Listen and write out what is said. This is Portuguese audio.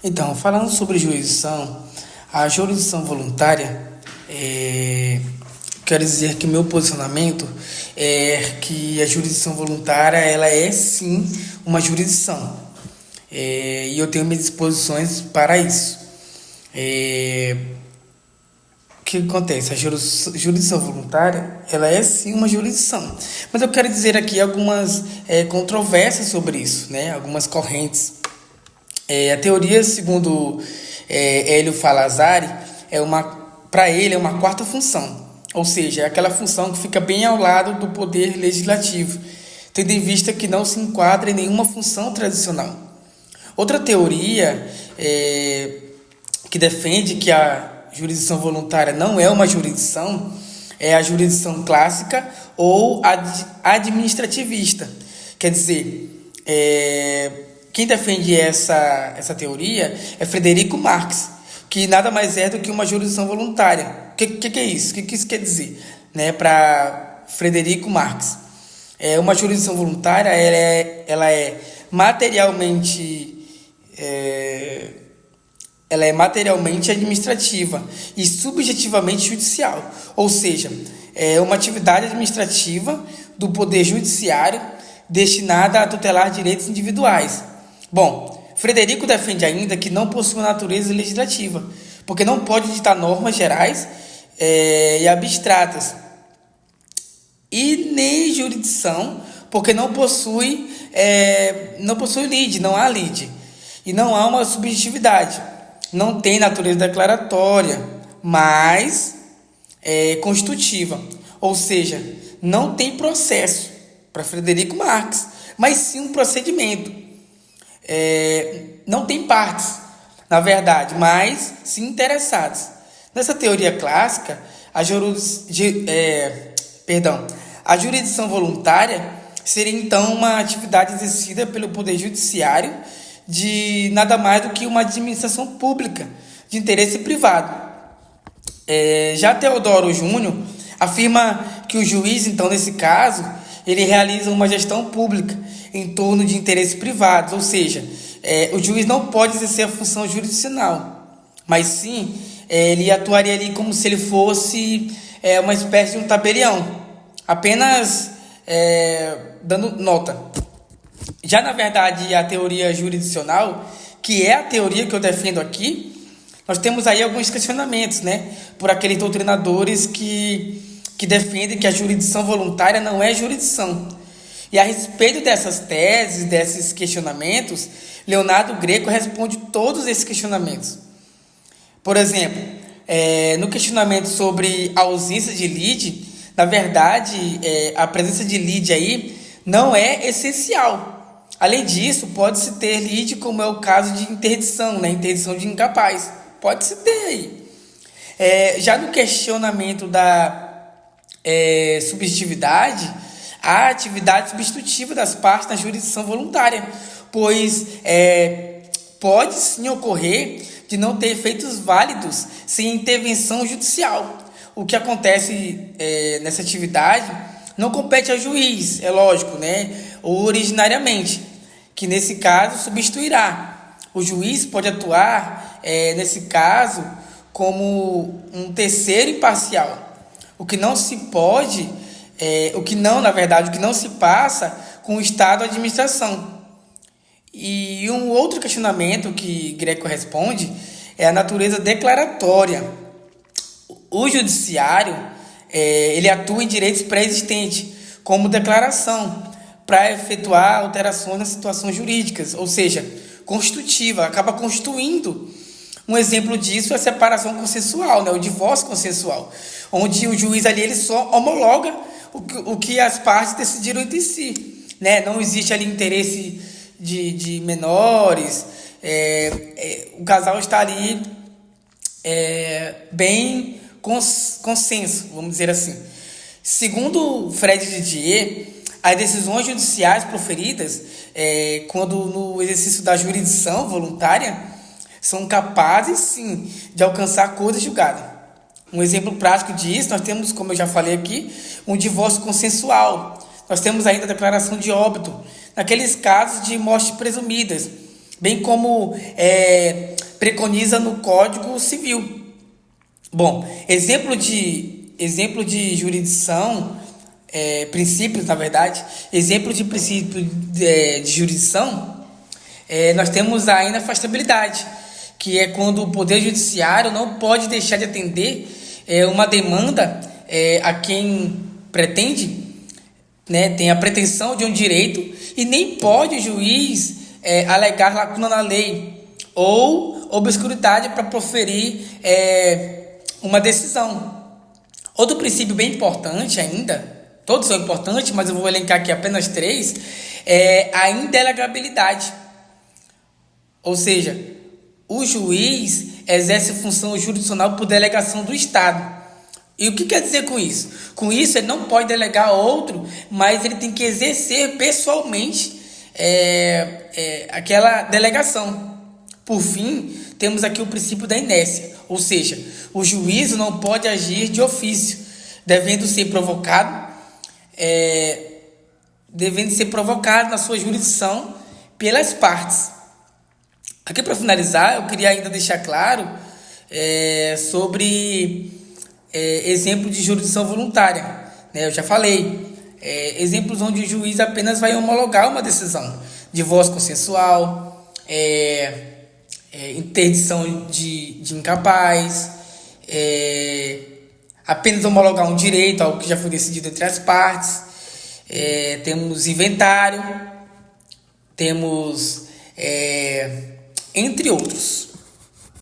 Então, falando sobre jurisdição, a jurisdição voluntária, quero dizer que meu posicionamento é que a jurisdição voluntária ela é sim uma jurisdição. E eu tenho minhas disposições para isso. O que acontece? A jurisdição voluntária ela é sim uma jurisdição. Mas eu quero dizer aqui algumas controvérsias sobre isso, né? Algumas correntes. A teoria, segundo Hélio Falazari, para ele é uma quarta função, ou seja, é aquela função que fica bem ao lado do poder legislativo, tendo em vista que não se enquadra em nenhuma função tradicional. Outra teoria que defende que a jurisdição voluntária não é uma jurisdição é a jurisdição clássica ou administrativista. Quer dizer, quem defende essa teoria é Frederico Marx, que nada mais é do que uma jurisdição voluntária. O que é isso? O que isso quer dizer? Né, para Frederico Marx. Uma jurisdição voluntária ela é materialmente administrativa e subjetivamente judicial. Ou seja, é uma atividade administrativa do Poder Judiciário destinada a tutelar direitos individuais. Bom, Frederico defende ainda que não possui natureza legislativa, porque não pode ditar normas gerais e abstratas, e nem jurisdição, porque não possui lide, não há lide, e não há uma subjetividade, não tem natureza declaratória, mas constitutiva, ou seja, não tem processo para Frederico Marx, mas sim um procedimento. Não tem partes, na verdade, mas sim interessados. Nessa teoria clássica, a jurisdição voluntária seria então uma atividade exercida pelo Poder Judiciário de nada mais do que uma administração pública de interesse privado. Já Teodoro Júnior afirma que o juiz, então, nesse caso, ele realiza uma gestão pública em torno de interesses privados, ou seja, o juiz não pode exercer a função jurisdicional, mas sim ele atuaria ali como se ele fosse uma espécie de um tabelião, apenas dando nota. Já na verdade a teoria jurisdicional, que é a teoria que eu defendo aqui, nós temos aí alguns questionamentos, né, por aqueles doutrinadores que defendem que a jurisdição voluntária não é jurisdição. E a respeito dessas teses, desses questionamentos, Leonardo Greco responde todos esses questionamentos. Por exemplo, no questionamento sobre a ausência de lide, na verdade, a presença de lide aí não é essencial. Além disso, pode-se ter lide, como é o caso de interdição, né? Interdição de incapaz. Pode-se ter aí. Já no questionamento da subjetividade, há atividade substitutiva das partes na jurisdição voluntária, pois pode sim ocorrer de não ter efeitos válidos sem intervenção judicial. O que acontece nessa atividade não compete ao juiz, é lógico, né? Ou originariamente, que nesse caso substituirá. O juiz pode atuar, nesse caso, como um terceiro imparcial. O que não se passa com o Estado e a administração. E um outro questionamento que Greco responde é a natureza declaratória. O judiciário ele atua em direitos pré-existentes, como declaração, para efetuar alterações nas situações jurídicas, ou seja, constitutiva, acaba constituindo. Um exemplo disso é a separação consensual, né, o divórcio consensual, onde o juiz ali ele só homologa o que as partes decidiram entre si, né? Não existe ali interesse de menores, o casal está ali bem consenso, vamos dizer assim. Segundo Fred Didier, as decisões judiciais proferidas, quando no exercício da jurisdição voluntária, são capazes, sim, de alcançar coisa julgada. Um exemplo prático disso, nós temos, como eu já falei aqui, um divórcio consensual. Nós temos ainda a declaração de óbito, naqueles casos de mortes presumidas, bem como preconiza no Código Civil. Bom, exemplo de jurisdição, princípios, na verdade, exemplo de princípio de jurisdição, nós temos a inafastabilidade, que é quando o Poder Judiciário não pode deixar de atender uma demanda a quem pretende, né, tem a pretensão de um direito, e nem pode o juiz alegar lacuna na lei ou obscuridade para proferir uma decisão. Outro princípio bem importante ainda, todos são importantes, mas eu vou elencar aqui apenas três, é a indelegabilidade. Ou seja, o juiz exerce função jurisdicional por delegação do Estado. E o que quer dizer com isso? Com isso, ele não pode delegar a outro, mas ele tem que exercer pessoalmente aquela delegação. Por fim, temos aqui o princípio da inércia, ou seja, o juízo não pode agir de ofício, devendo ser provocado na sua jurisdição pelas partes. Aqui, para finalizar, eu queria ainda deixar claro sobre exemplo de jurisdição voluntária, né? Eu já falei, exemplos onde o juiz apenas vai homologar uma decisão, divórcio consensual, interdição de incapaz, apenas homologar um direito, algo que já foi decidido entre as partes. Temos inventário, temos entre outros.